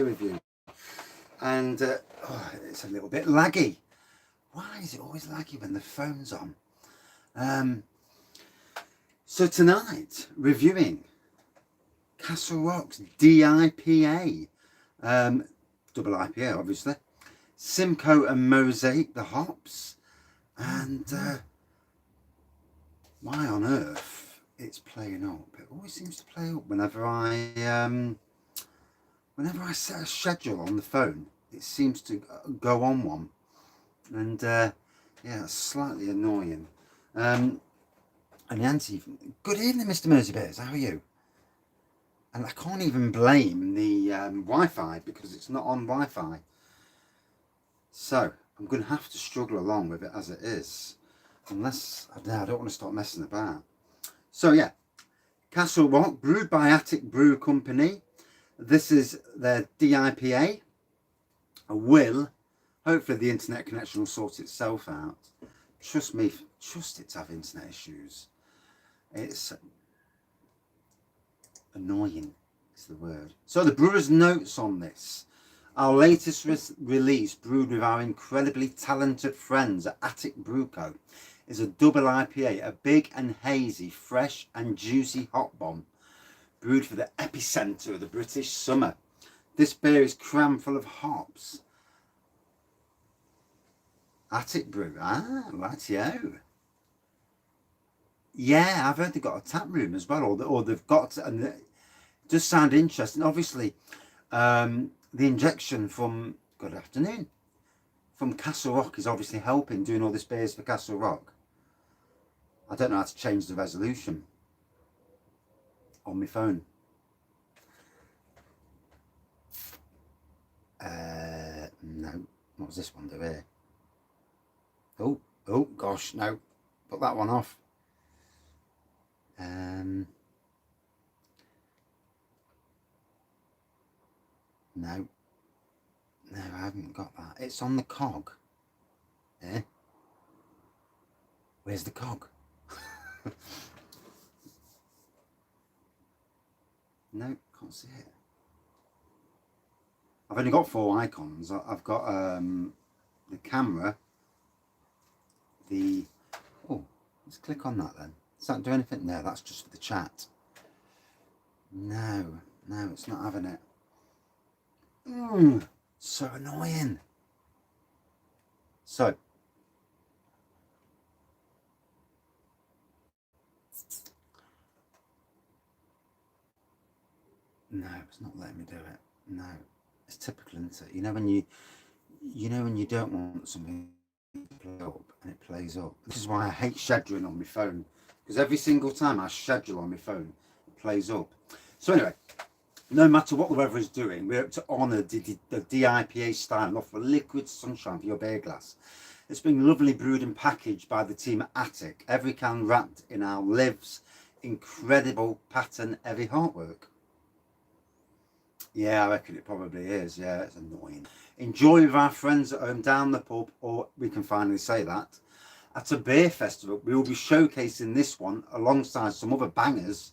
beer review. And it's a little bit laggy. Why is it always laggy when the phone's on? So tonight, reviewing Castle Rock's DIPA. Double IPA, obviously. Simcoe and Mosaic, the hops. And why on earth it's playing up? It always seems to play up whenever I set a schedule on the phone. It seems to go on one. And yeah, it's slightly annoying. And Yancy, good evening, Mr. Merseybears. How are you? And I can't even blame the Wi-Fi because it's not on Wi-Fi. So I'm going to have to struggle along with it as it is. Unless, I don't want to start messing about. So yeah, Castle Rock, brewed by Attic Brew Company. This is their DIPA. Hopefully the internet connection will sort itself out. Trust me, trust it to have internet issues. It's annoying is the word. So the brewer's notes on this. Our latest release, brewed with our incredibly talented friends at Attic Brew Co, is a double IPA, a big and hazy, fresh and juicy hop bomb, brewed for the epicenter of the British summer. This beer is crammed full of hops. Attic Brew, rightio. Yeah, I've heard they've got a tap room as well, or they've got, and it does sound interesting. Obviously, the injection from, good afternoon, from Castle Rock is obviously helping doing all this beers for Castle Rock. I don't know how to change the resolution on my phone. No, what does this one do here? Oh gosh, no, put that one off. No, I haven't got that. It's on the cog. Eh? Where's the cog? No, can't see it. I've only got 4 icons. I've got the camera. Let's click on that then. Does that do anything? No, that's just for the chat. No, it's not having it. So annoying. So no, it's not letting me do it. No, it's typical, isn't it? You know when you don't want something to play up and it plays up. This is why I hate scheduling on my phone, because every single time I schedule on my phone, it plays up. So anyway, no matter what the weather is doing, we're up to honour the DIPA style, offer liquid sunshine for your beer glass. It's been lovely brewed and packaged by the team at Attic. Every can wrapped in our Liv's incredible pattern heavy artwork. Yeah, I reckon it probably is. Yeah, it's annoying. Enjoy with our friends at home down the pub, or we can finally say that, at a beer festival. We will be showcasing this one alongside some other bangers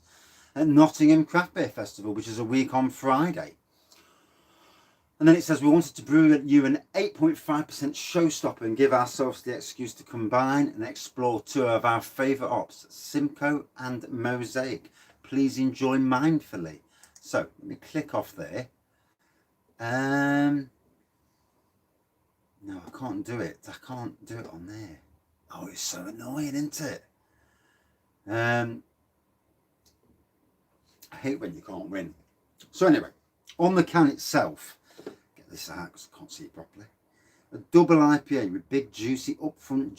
at Nottingham Craft Beer Festival, which is a week on Friday. And then it says we wanted to brew you an 8.5% showstopper and give ourselves the excuse to combine and explore 2 of our favourite hops, Simcoe and Mosaic. Please enjoy mindfully. So let me click off there. No, I can't do it. I can't do it on there. Oh, it's so annoying, isn't it? I hate when you can't win. So anyway, on the can itself, get this out because I can't see it properly. A double IPA with big juicy upfront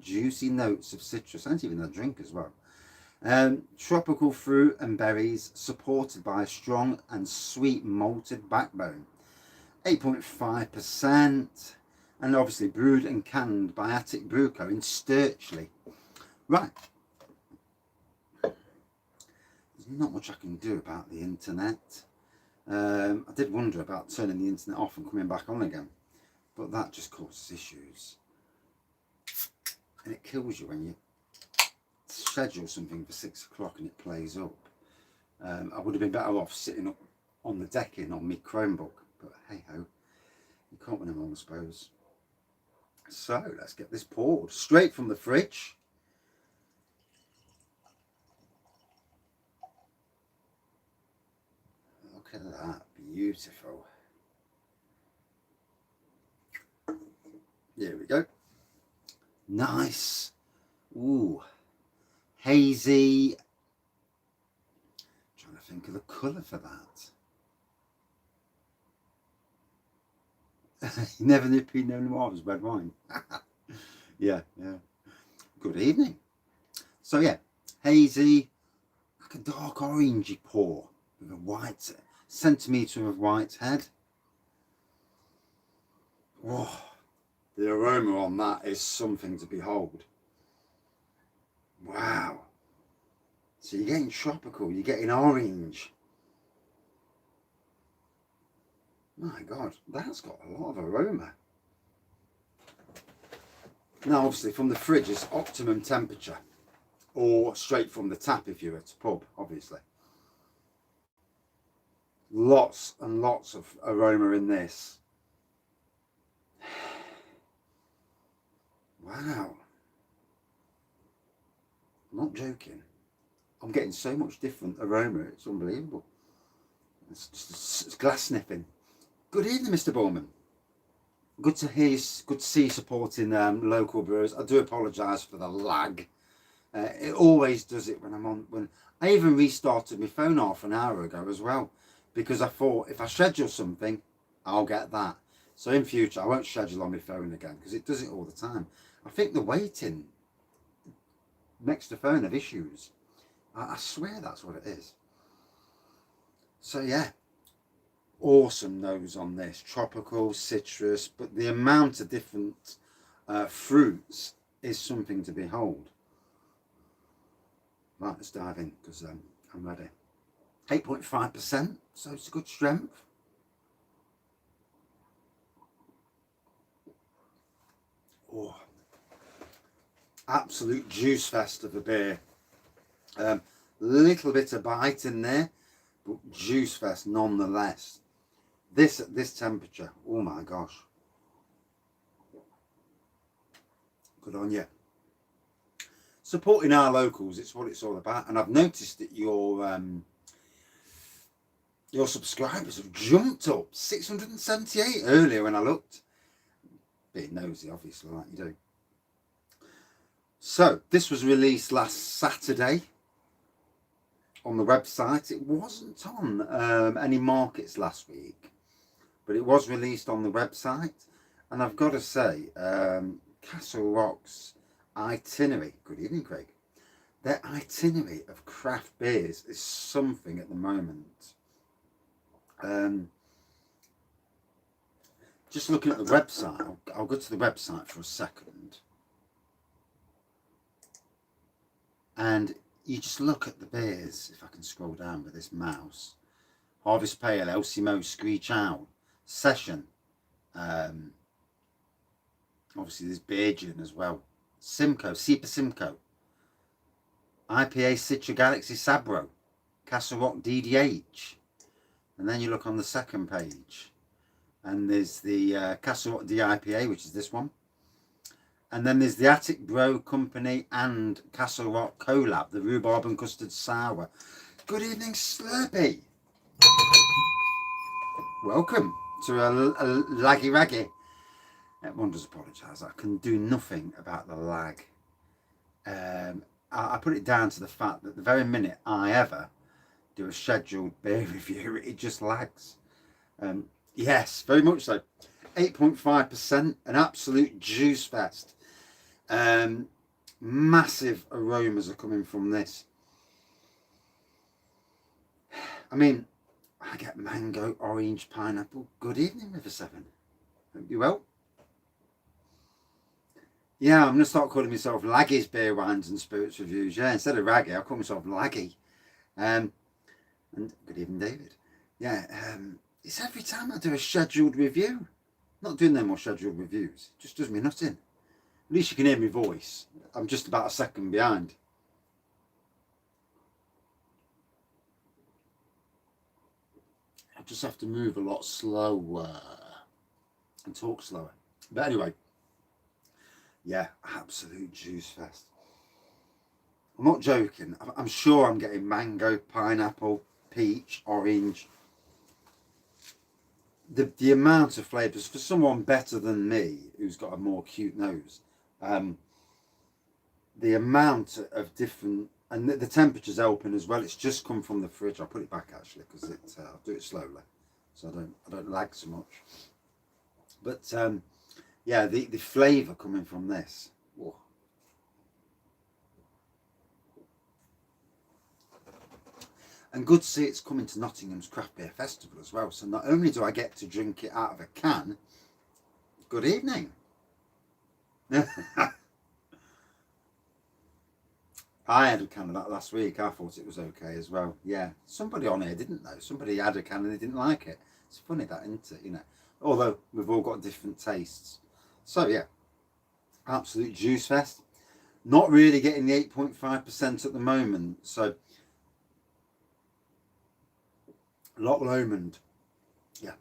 juicy notes of citrus and even a drink as well. Tropical fruit and berries, supported by a strong and sweet malted backbone. 8.5%, and obviously brewed and canned by Attic Brew Co in Sturchley. Right. There's not much I can do about the internet. I did wonder about turning the internet off and coming back on again, but that just causes issues. And it kills you when you schedule something for 6 o'clock and it plays up. I would have been better off sitting up on the decking on my Chromebook. But hey ho, you can't win them all, I suppose. So let's get this poured straight from the fridge. Look at that, beautiful. There we go. Nice. Ooh, hazy. I'm trying to think of the colour for that. You never knew Pinot Noir was red wine. Yeah. Good evening. So yeah, hazy, like a dark orangey pour with a white centimetre of white head. Whoa, the aroma on that is something to behold. Wow. So you're getting tropical, you're getting orange. My God, that's got a lot of aroma. Now obviously from the fridge is optimum temperature, or straight from the tap if you're at a pub, obviously. Lots and lots of aroma in this. Wow. I'm not joking. I'm getting so much different aroma, it's unbelievable. It's glass sniffing. Good evening, Mr. Bowman. Good to hear you, good to see you supporting local brewers. I do apologise for the lag. It always does it when I'm on. When I even restarted my phone half an hour ago as well, because I thought if I schedule something, I'll get that. So in future, I won't schedule on my phone again because it does it all the time. I think the waiting next to phone have issues. I swear that's what it is. So yeah, awesome nose on this. Tropical, citrus, but the amount of different fruits is something to behold. Right, let's dive in because I'm ready. 8.5%, so it's a good strength. Oh, absolute juice fest of a beer. Little bit of bite in there, but juice fest nonetheless. This at this temperature, oh my gosh. Good on you. Supporting our locals, it's what it's all about. And I've noticed that your subscribers have jumped up 678 earlier when I looked. Being nosy, obviously, like you do. So this was released last Saturday on the website. It wasn't on any markets last week, but it was released on the website. And I've got to say, Castle Rock's itinerary, good evening Craig, their itinerary of craft beers is something at the moment. Just looking at the website, I'll go to the website for a second, and you just look at the beers. If I can scroll down with this mouse: Harvest Pale, Elsie Mo, Screech Owl, Session, obviously there's Beer Gin as well, Simcoe, Simcoe, IPA, Citra Galaxy, Sabro, Castle Rock DDH, and then you look on the second page and there's the Castle Rock DIPA, which is this one, and then there's the Attic Bro Company and Castle Rock Collab, the Rhubarb and Custard Sour. Good evening, Slurpee. Welcome to a laggy raggy. Everyone does apologise. I can do nothing about the lag. I put it down to the fact that the very minute I ever do a scheduled beer review, it just lags. Yes, very much so. 8.5%, an absolute juice fest. Massive aromas are coming from this. I mean, I get mango, orange, pineapple. Good evening, River 7. Hope you're well. Yeah, I'm going to start calling myself Laggy's Beer, Wines and Spirits Reviews. Yeah, instead of Raggy, I'll call myself Laggy. And good evening, David. Yeah, it's every time I do a scheduled review. I'm not doing no more scheduled reviews. It just does me nothing. At least you can hear my voice. I'm just about a second behind. I just have to move a lot slower and talk slower. But anyway, yeah, absolute juice fest. I'm not joking. I'm sure I'm getting mango, pineapple, peach, orange. The amount of flavours for someone better than me, who's got a more cute nose, the amount of different, and the temperature's helping as well. It's just come from the fridge. I'll put it back actually because I'll do it slowly, so I don't lag so much. But yeah, the flavour coming from this. Whoa. And good to see it's coming to Nottingham's Craft Beer Festival as well. So not only do I get to drink it out of a can, good evening. I had a can of that last week. I thought it was okay as well. Yeah, somebody on here didn't know. Somebody had a can and they didn't like it. It's funny that, isn't it? You know, although we've all got different tastes. So yeah, absolute juice fest. Not really getting the 8.5% at the moment. So Loch Lomond, yeah,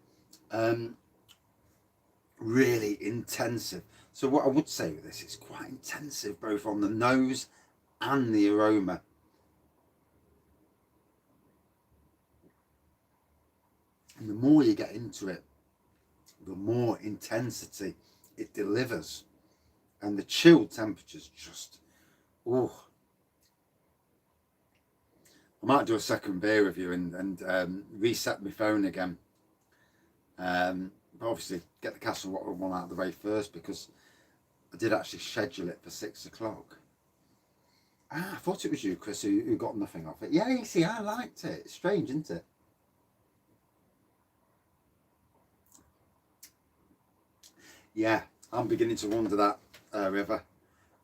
really intensive. So what I would say with this, it's quite intensive both on the nose and the aroma. And the more you get into it, the more intensity it delivers. And the chilled temperatures just, oh. I might do a second beer review and reset my phone again. But obviously get the Castle Rock one out of the way first because I did actually schedule it for 6 o'clock. I thought it was you, Chris, who got nothing off it. Yeah, you see, I liked it. It's strange, isn't it? Yeah, I'm beginning to wonder that, River.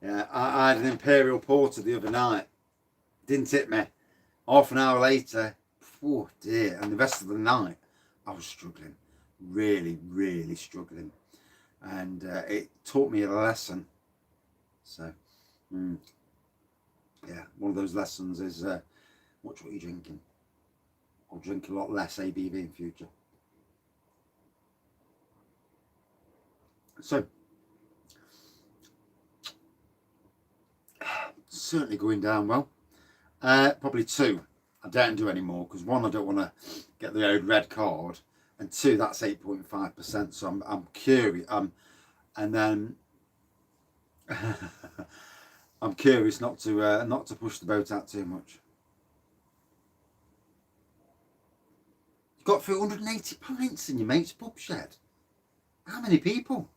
Yeah, I had an Imperial Porter the other night. Didn't hit me. Half an hour later, oh dear, and the rest of the night, I was struggling. Really, really struggling. And it taught me a lesson. So, yeah, one of those lessons is watch what you're drinking. Or drink a lot less ABV in future. So, certainly going down well. Probably 2. I don't do any more because 1, I don't want to get the old red card, and 2, that's 8.5%. So I'm curious. And then I'm curious not to push the boat out too much. You've got 380 pints in your mate's pub shed. How many people?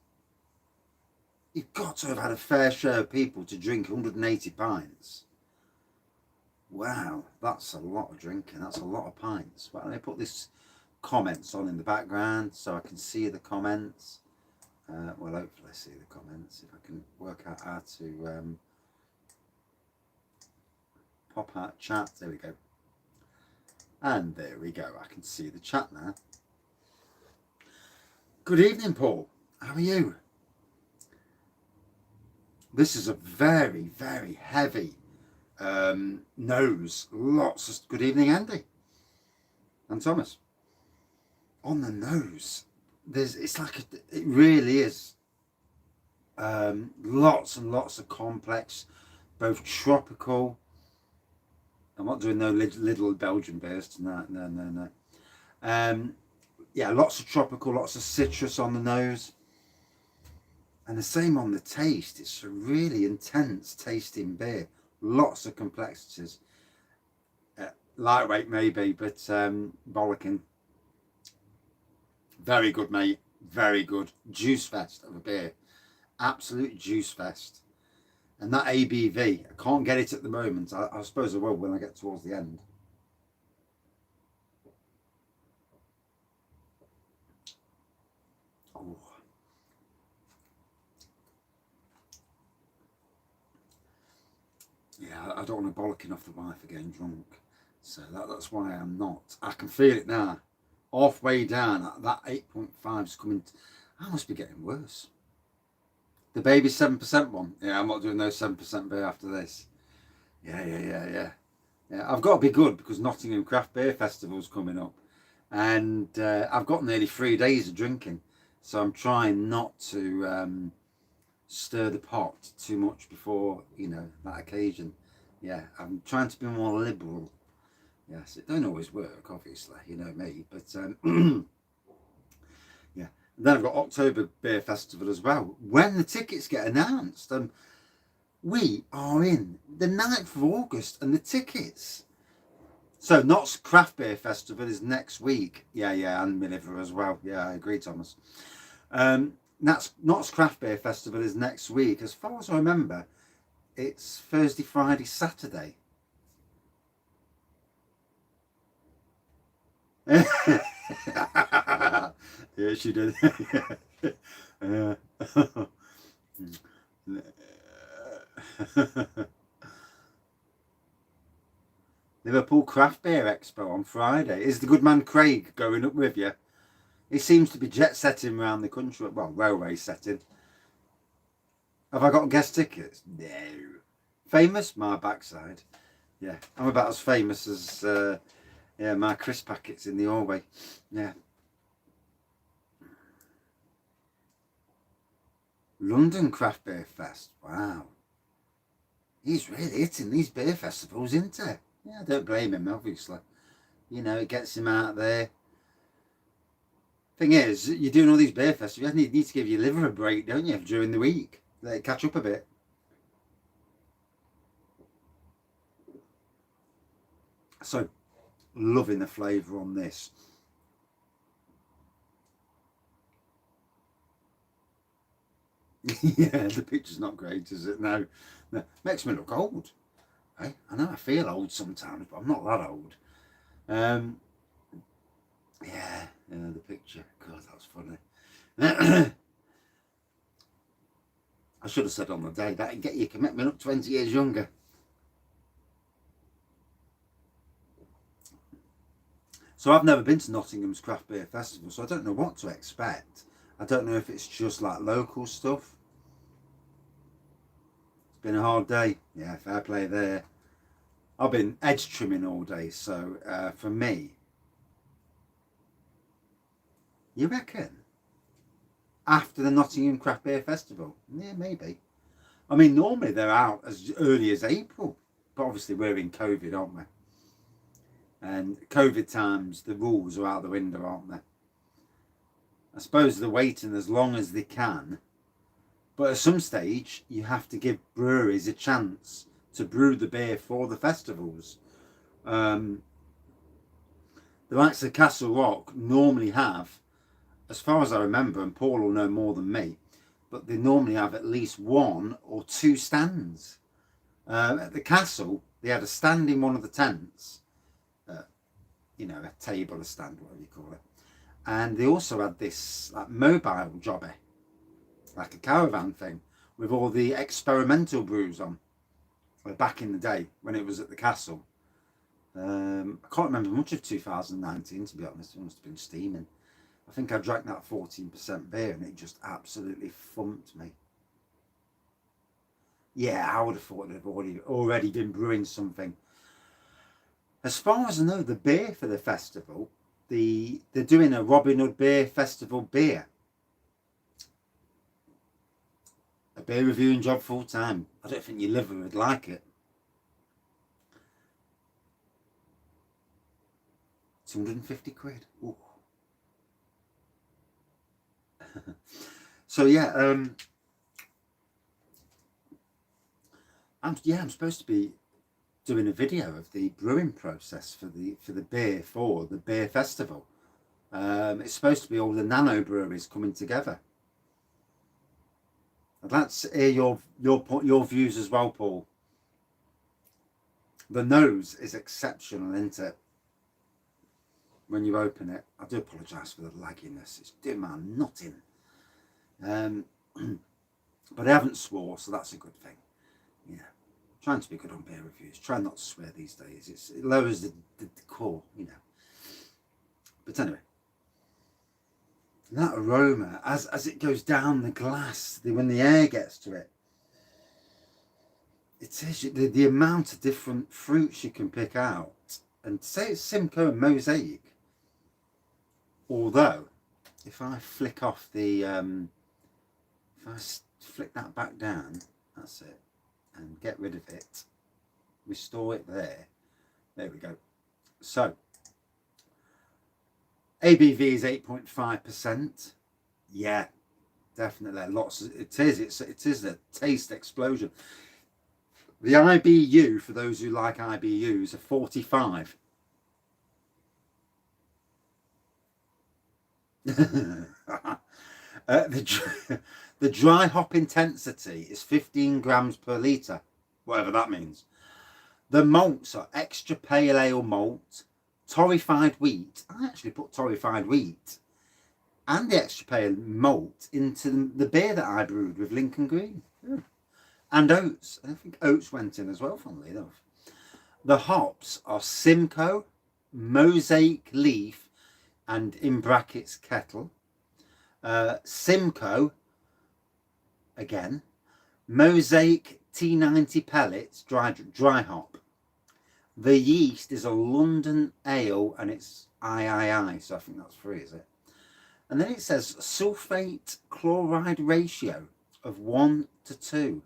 You've got to have had a fair share of people to drink 180 pints. Wow, that's a lot of drinking. That's a lot of pints. Well, let me put this comments on in the background so I can see the comments. Well, hopefully I see the comments if I can work out how to pop out chat. There we go. And there we go. I can see the chat now. Good evening, Paul. How are you? This is a very, very heavy nose. Lots of good evening, Andy and Thomas. On the nose, it really is lots and lots of complex, both tropical. I'm not doing no little Belgian beers tonight. No. Yeah, lots of tropical, lots of citrus on the nose. And the same on the taste. It's a really intense tasting beer. Lots of complexities. Lightweight maybe, but bollocking. Very good, mate. Very good. Juice fest of a beer. Absolute juice fest. And that ABV, I can't get it at the moment. I suppose I will when I get towards the end. Oh. Yeah, I don't want to bollocking off the wife again drunk. So that's why I'm not. I can feel it now. Halfway down, that 8.5 is coming. I must be getting worse. The baby 7% one. Yeah, I'm not doing no 7% beer after this. Yeah. I've got to be good because Nottingham Craft Beer Festival's coming up. And I've got nearly 3 days of drinking, so I'm trying not to stir the pot too much before, you know, that occasion. Yeah, I'm trying to be more liberal. Yes, it don't always work, obviously, you know me, but yeah. And then I've got October Beer Festival as well. When the tickets get announced, we are in the 9th of August, and the tickets. So Knott's Craft Beer Festival is next week. Yeah, and Miniver as well. Yeah, I agree, Thomas. Knott's Craft Beer Festival is next week. As far as I remember, it's Thursday, Friday, Saturday. Yeah, she did. Liverpool Craft Beer Expo on Friday. Is the good man Craig going up with you? He seems to be jet setting around the country. Well, railway setting. Have I got guest tickets? No. Famous? My backside. Yeah, I'm about as famous as yeah, my crisp packets in the hallway. Yeah. London Craft Beer Fest. Wow. He's really hitting these beer festivals, isn't he? Yeah, I don't blame him, obviously. You know, it gets him out there. Thing is, you're doing all these beer festivals, you need to give your liver a break, don't you, during the week? Let it catch up a bit. So, loving the flavour on this. Yeah, the picture's not great, is it? No. Makes me look old. Hey, I know I feel old sometimes, but I'm not that old. Um, yeah, the picture. God, that's funny. I should have said on the day that'd get your commitment up 20 years younger. So I've never been to Nottingham's Craft Beer Festival, so I don't know what to expect. I don't know if it's just like local stuff. It's been a hard day. Yeah, fair play there. I've been edge trimming all day, so for me, you reckon? After the Nottingham Craft Beer Festival? Yeah, maybe. I mean, normally they're out as early as April, but obviously we're in COVID, aren't we? And COVID times, the rules are out the window, aren't they? I suppose they're waiting as long as they can, but at some stage, you have to give breweries a chance to brew the beer for the festivals. Um, the likes of Castle Rock normally have, as far as I remember, and Paul will know more than me, but they normally have at least 1 or 2 stands. At the castle, they had a stand in one of the tents, you know, a table, a stand, whatever you call it. And they also had this like mobile jobby, like a caravan thing, with all the experimental brews on. Back in the day when it was at the castle. I can't remember much of 2019, to be honest. It must have been steaming. I think I drank that 14% beer and it just absolutely thumped me. Yeah, I would have thought they'd already been brewing something. As far as I know, the beer for the festival, they're doing a Robin Hood Beer Festival beer. A beer reviewing job full time. I don't think your liver would like it. 250 quid. Ooh. So yeah, I'm supposed to be doing a video of the brewing process for the beer for the beer festival. It's supposed to be all the nano breweries coming together. I'd like to hear your views as well, Paul. The nose is exceptional, isn't it? When you open it, I do apologise for the lagginess. It's doing my nutting. But I haven't swore, so that's a good thing. Yeah, trying to be good on beer reviews. Try not to swear these days. It lowers the core, you know. But anyway, that aroma as it goes down the glass, when the air gets to it, it is the amount of different fruits you can pick out. And say it's Simcoe and Mosaic. Although, if I flick off the, if I flick that back down, that's it, and get rid of it, restore it there. There we go. So, ABV is 8.5%. Yeah, definitely. Lots. It is. It is a taste explosion. The IBU, for those who like IBUs, are 45. The dry hop intensity is 15 grams per litre, whatever that means. The malts are extra pale ale malt, torrefied wheat. I actually put torrefied wheat and the extra pale malt into the beer that I brewed with Lincoln Green. Yeah. And oats. I think oats went in as well, funnily enough. The hops are Simcoe, Mosaic leaf, and in brackets kettle. Simcoe, again, Mosaic T90 pellets, dry hop. The yeast is a London ale and it's III, so I think that's 3, is it? And then it says sulfate chloride ratio of 1 to 2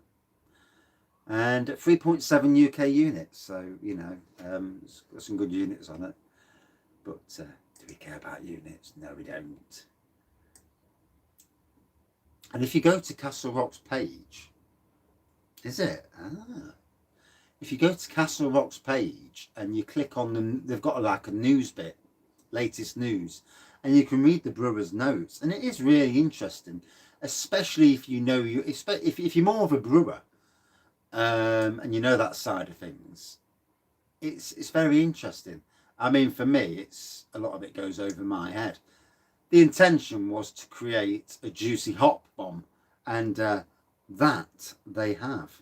and 3.7 UK units. So, you know, it's got some good units on it. But do we care about units? No, we don't. And if you go to Castle Rock's page, is it? If you go to Castle Rock's page and you click on them, they've got like a news bit, latest news, and you can read the brewer's notes, and it is really interesting, especially if you know if you're more of a brewer, and you know that side of things. It's very interesting. I mean, for me, it's a lot of it goes over my head. The intention was to create a juicy hop bomb, and that they have.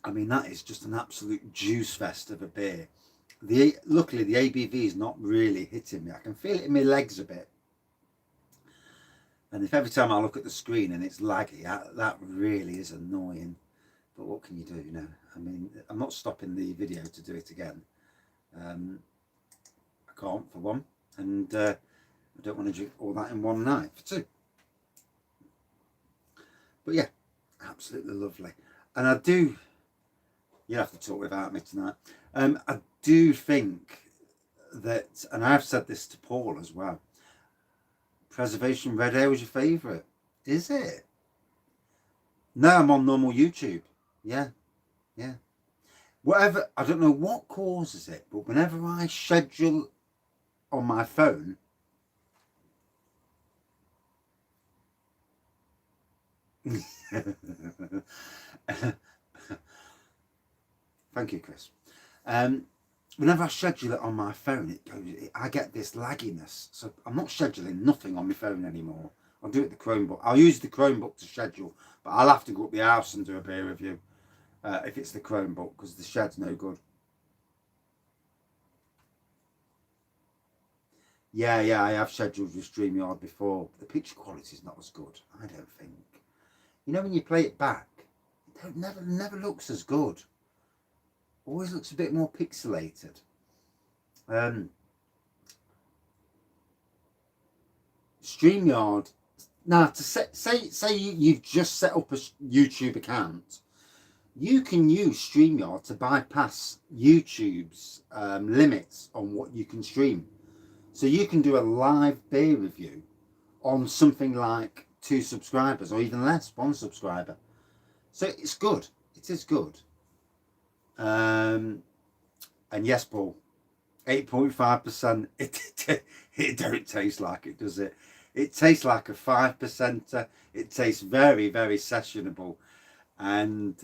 I mean, that is just an absolute juice fest of a beer. Luckily, the ABV is not really hitting me. I can feel it in my legs a bit. And if every time I look at the screen and it's laggy, that really is annoying. But what can you do, you know? I mean, I'm not stopping the video to do it again. I can't, for one. And I don't want to drink all that in one night, for 2. But yeah, absolutely lovely. And I do... You have to talk without me tonight. I do think that, and I've said this to Paul as well, Preservation Red Ale was your favourite. Is it? No, I'm on normal YouTube. Yeah. Whatever, I don't know what causes it, but whenever I schedule on my phone, thank you, Chris. Whenever I schedule it on my phone, I get this lagginess. So I'm not scheduling nothing on my phone anymore. I'll do it the Chromebook. I'll use the Chromebook to schedule, but I'll have to go up the house and do a beer review if it's the Chromebook, because the shed's no good. Yeah, I have scheduled with StreamYard before. The picture quality is not as good, I don't think. You know, when you play it back, it never looks as good. Always looks a bit more pixelated. StreamYard. Now, to say you've just set up a YouTube account, you can use StreamYard to bypass YouTube's limits on what you can stream. So you can do a live beer review on something like 2 subscribers, or even less, 1 subscriber. So it's good. It is good. And yes, Paul, 8.5%. It don't taste like it, does it? It tastes like a 5%. It tastes very, very sessionable, and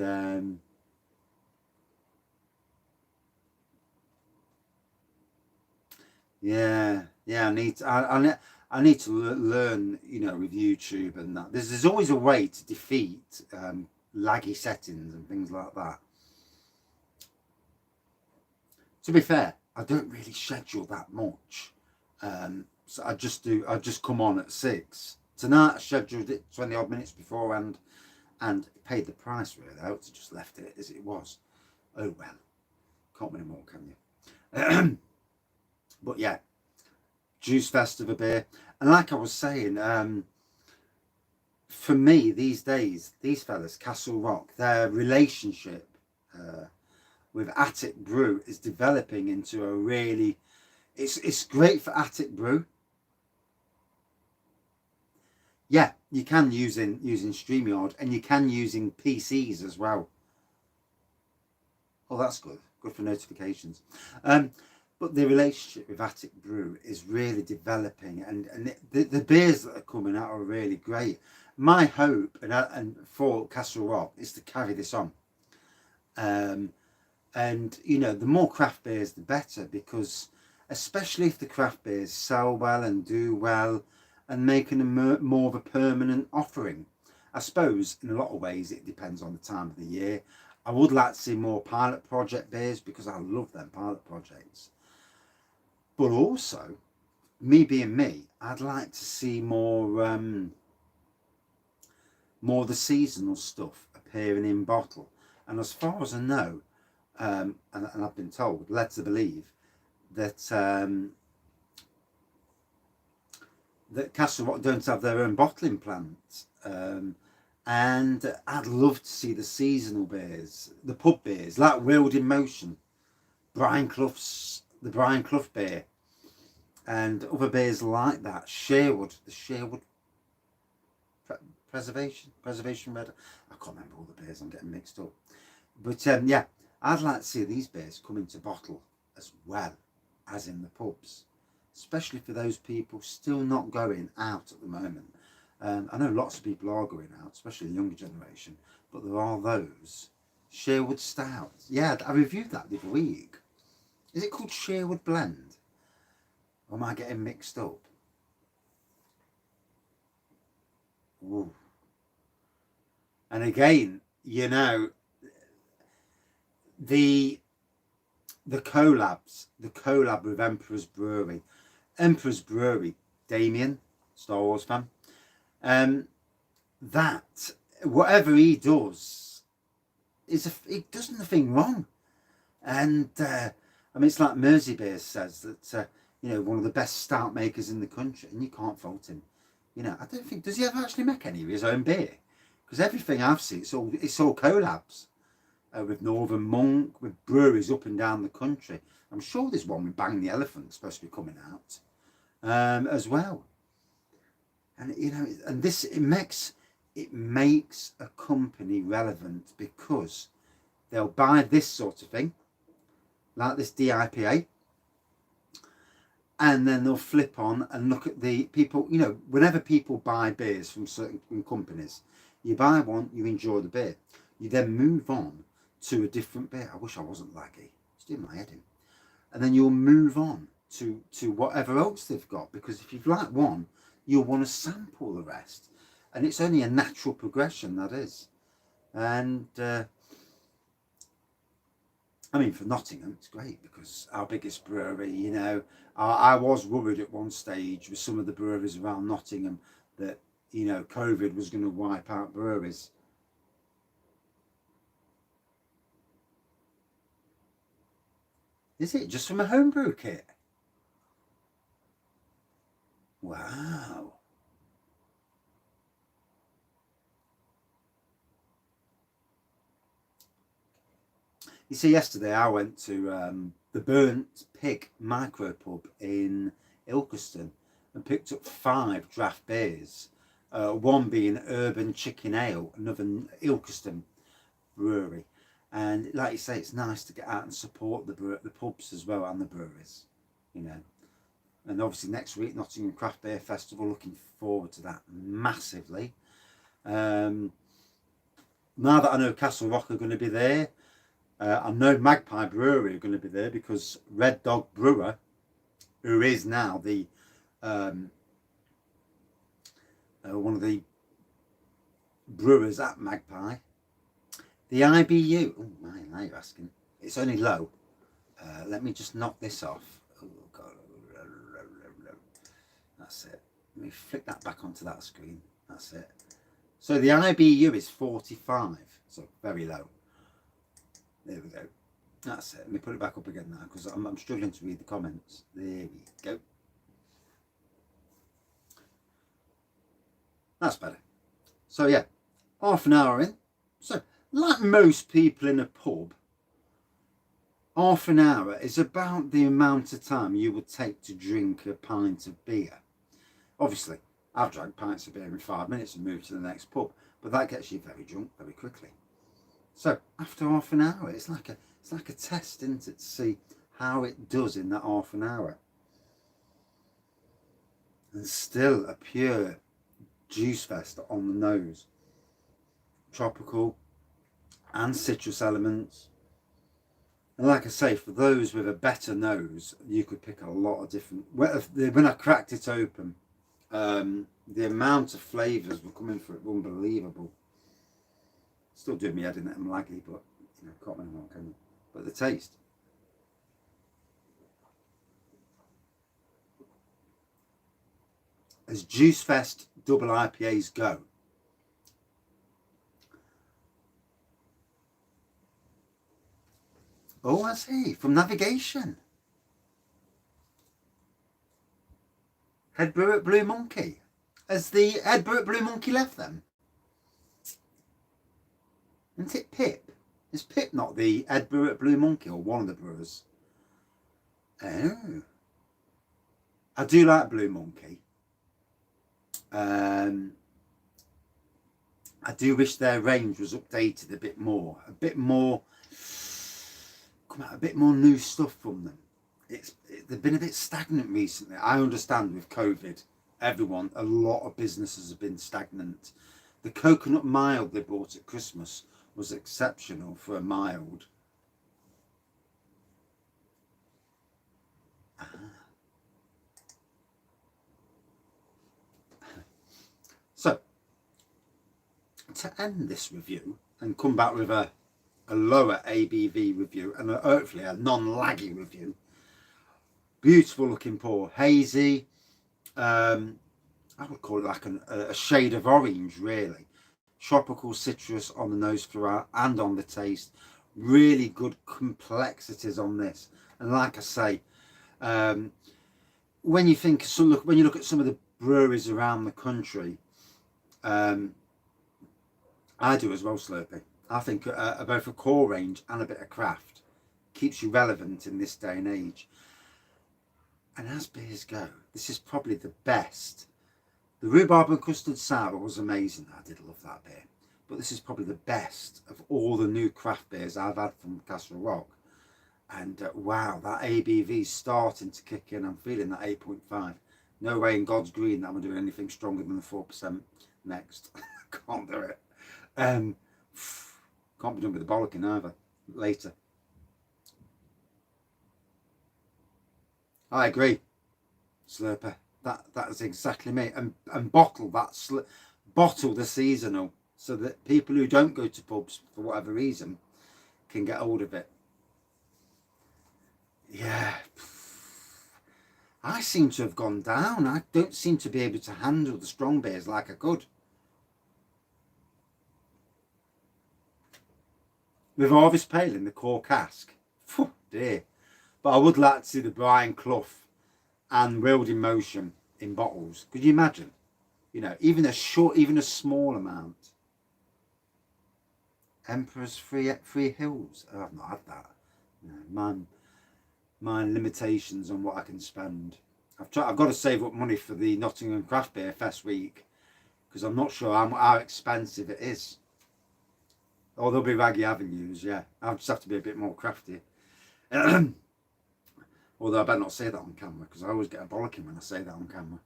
yeah. I need to learn, you know, with YouTube and that. There's always a way to defeat laggy settings and things like that. To be fair, I don't really schedule that much. So I just come on at 6. Tonight I scheduled it 20 odd minutes beforehand and paid the price really. I just left it as it was. Oh well. Can't win them all, can you? But yeah, Juice Fest of a beer. And like I was saying, for me these days, these fellas, Castle Rock, their relationship with Attic Brew is developing into a really, it's great for Attic Brew. Yeah, you can using StreamYard, and you can using PCs as well. Oh, that's good. Good for notifications. But the relationship with Attic Brew is really developing, and the beers that are coming out are really great. My hope and for Castle Rock is to carry this on. And you know, the more craft beers, the better, because especially if the craft beers sell well and do well, and making a more of a permanent offering. I suppose in a lot of ways it depends on the time of the year. I would like to see more pilot project beers because I love them pilot projects. But also, me being me, I'd like to see more more of the seasonal stuff appearing in bottle. And as far as I know, and I've been told, led to believe that that Castle Rock don't have their own bottling plant, and I'd love to see the seasonal beers, the pub beers, like Wheeled in Motion, the Brian Clough beer, and other beers like that. The Sherwood Preservation Red. I can't remember all the beers, I'm getting mixed up. But yeah, I'd like to see these beers come into bottle as well as in the pubs, especially for those people still not going out at the moment. I know lots of people are going out, especially the younger generation, but there are those. Sherwood Stout. Yeah, I reviewed that the other week. Is it called Sherwood Blend? Or am I getting mixed up? Ooh. And again, you know, the collab with Emperor's Brewery, Damien, Star Wars fan, that whatever he does it does nothing wrong. And I mean, it's like Mersey Beer says that you know, one of the best stout makers in the country, and you can't fault him. You know, I don't think, does he ever actually make any of his own beer? Because everything I've seen, it's all collabs. With Northern Monk, with breweries up and down the country. I'm sure there's one with Bang the Elephant supposed to be coming out as well. And you know, and this it makes a company relevant, because they'll buy this sort of thing, like this DIPA, and then they'll flip on and look at the people. You know, whenever people buy beers from certain companies, you buy one, you enjoy the beer, you then move on to a different beer. I wish I wasn't laggy. It's doing my head in. And then you'll move on to whatever else they've got, because if you've liked one, you'll want to sample the rest. And it's only a natural progression, that is. And I mean, for Nottingham, it's great, because our biggest brewery, you know, I was worried at one stage with some of the breweries around Nottingham that, you know, COVID was going to wipe out breweries. Is it just from a homebrew kit? Wow. You see, yesterday I went to the Burnt Pig micro pub in Ilkeston and picked up 5 draft beers. One being Urban Chicken Ale, another Ilkeston brewery. And like you say, it's nice to get out and support the pubs as well, and the breweries, you know. And obviously next week, Nottingham Craft Beer Festival, looking forward to that massively. Now that I know Castle Rock are going to be there, I know Magpie Brewery are going to be there, because Red Dog Brewer, who is now the one of the brewers at Magpie, the IBU. Oh my, now you're asking. It's only low. Let me just knock this off. Oh God. That's it. Let me flick that back onto that screen. That's it. So the IBU is 45. So very low. There we go. That's it. Let me put it back up again now because I'm struggling to read the comments. There we go. That's better. So yeah, half an hour in. So like most people in a pub, half an hour is about the amount of time you would take to drink a pint of beer. Obviously, I've drank pints of beer in 5 minutes and moved to the next pub, but that gets you very drunk very quickly. So after half an hour, it's like a test, isn't it, to see how it does in that half an hour. And still a pure juice fest on the nose. Tropical and citrus elements. And like I say, for those with a better nose, you could pick a lot of different... When I cracked it open, the amount of flavours were coming for it were unbelievable. Still doing me head in it, I'm laggy, but you know, can't remember what, can you? But the taste. As Juice Fest double IPAs go, oh, I see, from Navigation. Head brewer at Blue Monkey. Has the head brewer at Blue Monkey left them? Isn't it Pip? Is Pip not the head brewer at Blue Monkey, or one of the brewers? Oh. I do like Blue Monkey. I do wish their range was updated a bit more. Come out a bit more new stuff from them. They've been a bit stagnant recently. I understand with COVID, a lot of businesses have been stagnant. The coconut mild they bought at Christmas was exceptional for a mild. So, to end this review and come back with a lower ABV review and hopefully a non-laggy review. Beautiful looking pour, hazy. I would call it like a shade of orange, really. Tropical citrus on the nose throughout and on the taste. Really good complexities on this. And like I say, when you look at some of the breweries around the country, I do as well, Slurpee. I think both a core range and a bit of craft keeps you relevant in this day and age. And as beers go, this is probably the best. The rhubarb and custard sour was amazing. I did love that beer. But this is probably the best of all the new craft beers I've had from Castle Rock. And wow, that ABV is starting to kick in. I'm feeling that 8.5. No way in God's green that I'm doing anything stronger than the 4% next. Can't do it. Can't be done with the bollocking either. Later. I agree, Slurper. That is exactly me. And bottle the seasonal so that people who don't go to pubs for whatever reason can get hold of it. Yeah. I seem to have gone down. I don't seem to be able to handle the strong beers like I could. With Harvest Pale in the core cask. Phew, dear. But I would like to see the Brian Clough and World in Motion in bottles. Could you imagine? You know, even a small amount. Emperor's Free Hills. Oh, I've not had that. No, my limitations on what I can spend. I've got to save up money for the Nottingham Craft Beer Fest week because I'm not sure how expensive it is. Oh, there'll be Wraggy Avenues, yeah. I'll just have to be a bit more crafty. Although I better not say that on camera because I always get a bollocking when I say that on camera.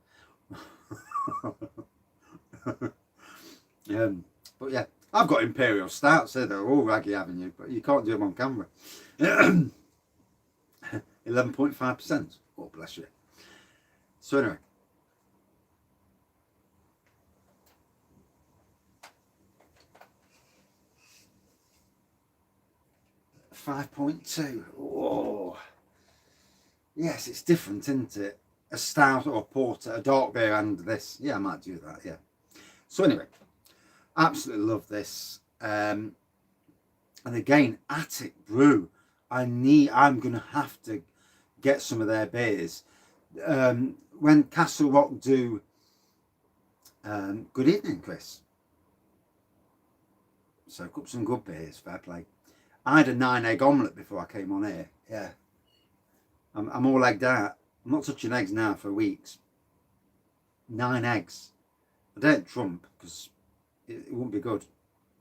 But yeah, I've got Imperial Stouts here. They're all Wraggy Avenue, but you can't do them on camera. 11.5%. Oh, bless you. So anyway. $5.2. Oh. Yes, it's different, isn't it? A stout or a porter, a dark beer and this. Yeah, I might do that, yeah. So anyway, absolutely love this. And again, Attic Brew I'm gonna have to get some of their beers. When Castle Rock do good evening, Chris. Soak up some good beers, fair play. I had a 9-egg omelette before I came on here. Yeah, I'm all egged out. I'm not touching eggs now for weeks. 9 eggs. I don't trump because it wouldn't be good.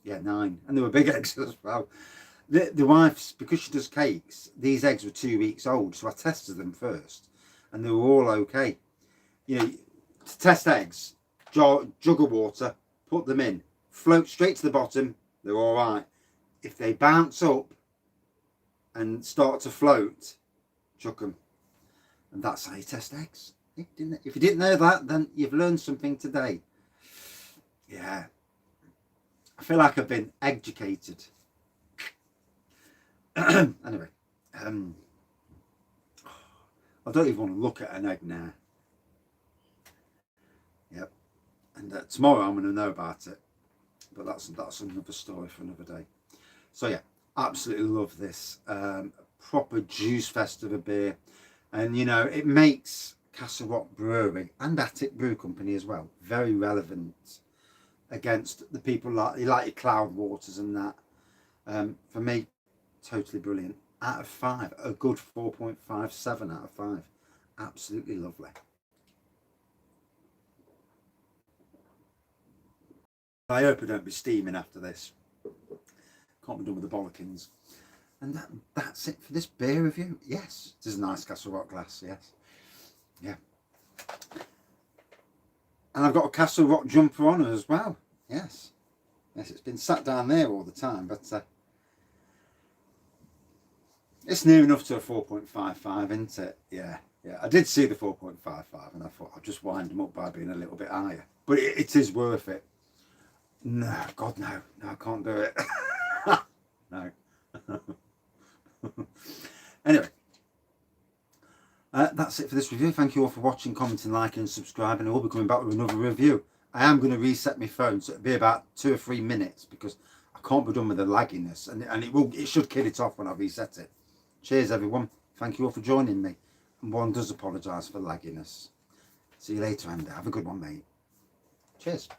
Yeah, 9, and they were big eggs as well. The wife's, because she does cakes, these eggs were 2 weeks old, so I tested them first, and they were all okay. You know, to test eggs, jug of water, put them in, float straight to the bottom, they're all right. If they bounce up and start to float, chuck them. And that's how you test eggs. If you didn't know that, then you've learned something today. Yeah. I feel like I've been educated. Anyway, I don't even want to look at an egg now. Yep. And tomorrow I'm going to know about it. But that's another story for another day. So yeah, absolutely love this. Proper juice fest of a beer. And you know, it makes Castle Rock Brewery and Attic Brew Company as well very relevant against the people like your Cloud Waters and that. For me, totally brilliant. Out of 5, a good 4.57 out of 5. Absolutely lovely. I hope I don't be steaming after this. Can't be done with the bollockings. And that's it for this beer review. Yes, it is a nice Castle Rock glass, yes. Yeah. And I've got a Castle Rock jumper on as well. Yes. Yes, it's been sat down there all the time, but it's near enough to a 4.55, isn't it? Yeah. Yeah, I did see the 4.55 and I thought I'll just wind them up by being a little bit higher. But it is worth it. No, God, no. No, I can't do it. No. Anyway, that's it for this review. Thank you all for watching, commenting, liking and subscribing. I will be coming back with another review. I am going to reset my phone, so it'll be about 2 or 3 minutes because I can't be done with the lagginess, and it should kill it off when I reset it. Cheers everyone. Thank you all for joining me. And one does apologise for lagginess. See you later, Andy. Have a good one, mate. Cheers.